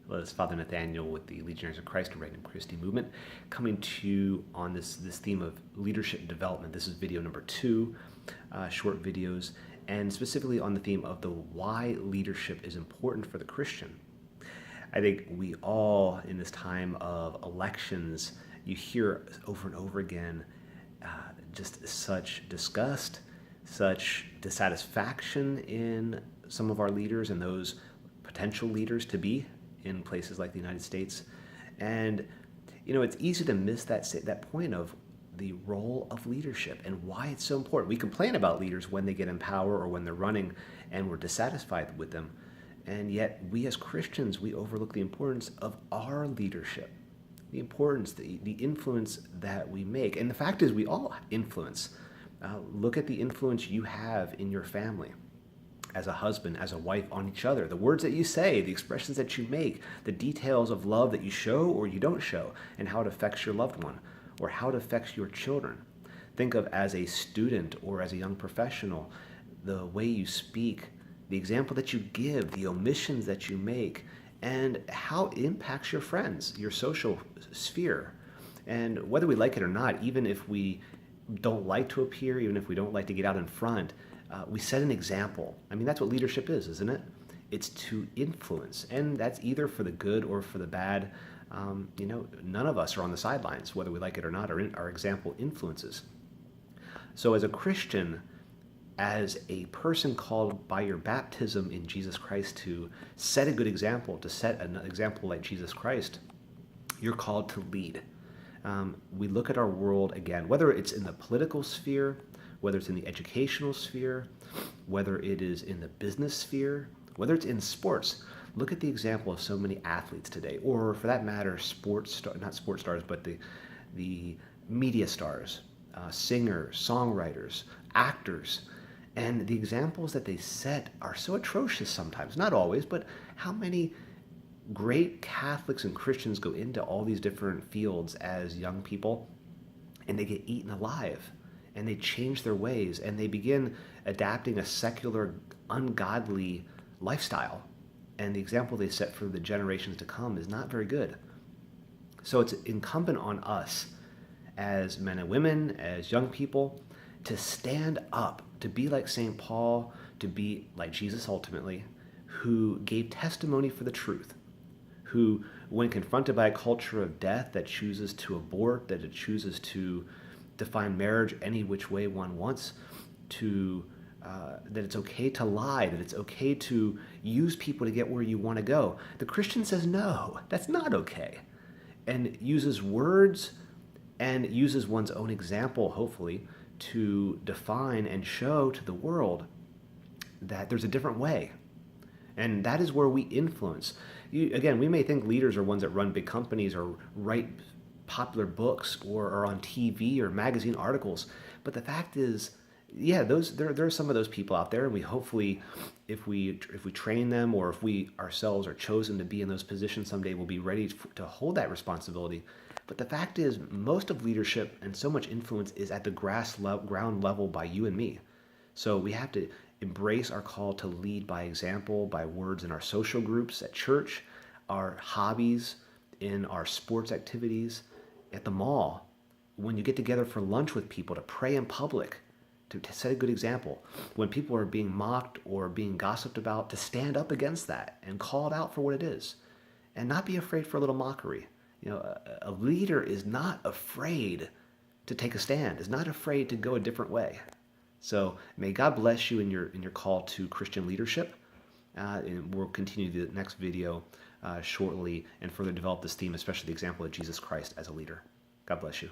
Well, it's Father Nathaniel with the Legionaries of Christ and Regnum Christi movement, coming to you on this theme of leadership development. This is video number 2, short videos, and specifically on the theme of the why leadership is important for the Christian. I think we all, in this time of elections, you hear over and over again just such disgust, such dissatisfaction in some of our leaders and those potential leaders to be in places like the United States. And, it's easy to miss that point of the role of leadership and why it's so important. We complain about leaders when they get in power or when they're running and we're dissatisfied with them. And yet we as Christians, we overlook the importance of our leadership, the importance, the influence that we make. And the fact is we all influence. Look at the influence you have in your family, as a husband, as a wife, on each other. The words that you say, the expressions that you make, the details of love that you show or you don't show, and how it affects your loved one or how it affects your children. Think of as a student or as a young professional, the way you speak, the example that you give, the omissions that you make, and how it impacts your friends, your social sphere. And whether we like it or not, even if we don't like to appear, even if we don't like to get out in front, we set an example. I mean, that's what leadership is, isn't it? It's to influence, and that's either for the good or for the bad. None of us are on the sidelines, whether we like it or not. Our example influences. So as a Christian, as a person called by your baptism in Jesus Christ to set a good example, to set an example like Jesus Christ, you're called to lead. We look at our world again, whether it's in the political sphere, whether it's in the educational sphere, whether it is in the business sphere, whether it's in sports. Look at the example of so many athletes today, or for that matter, not sports stars, but the media stars, singers, songwriters, actors. And the examples that they set are so atrocious sometimes, not always, but how many great Catholics and Christians go into all these different fields as young people and they get eaten alive. And they change their ways, and they begin adapting a secular, ungodly lifestyle. And the example they set for the generations to come is not very good. So it's incumbent on us as men and women, as young people, to stand up, to be like St. Paul, to be like Jesus ultimately, who gave testimony for the truth, who, when confronted by a culture of death that chooses to abort, that it chooses to define marriage any which way one wants, that it's okay to lie, that it's okay to use people to get where you want to go. The Christian says, no, that's not okay, and uses words and uses one's own example, hopefully, to define and show to the world that there's a different way. And that is where we influence. Again, we may think leaders are ones that run big companies or write popular books or are on TV or magazine articles, but the fact is, there are some of those people out there, and we hopefully, if we train them, or if we ourselves are chosen to be in those positions someday, we'll be ready to hold that responsibility. But the fact is, most of leadership and so much influence is at the ground level by you and me. So we have to embrace our call to lead by example, by words in our social groups, at church, our hobbies, in our sports activities, at the mall, when you get together for lunch with people, to pray in public, to set a good example. When people are being mocked or being gossiped about, to stand up against that and call it out for what it is, and not be afraid for a little mockery. A leader is not afraid to take a stand, is not afraid to go a different way. So may God bless you in your call to Christian leadership. And we'll continue the next video shortly and further develop this theme, especially the example of Jesus Christ as a leader. God bless you.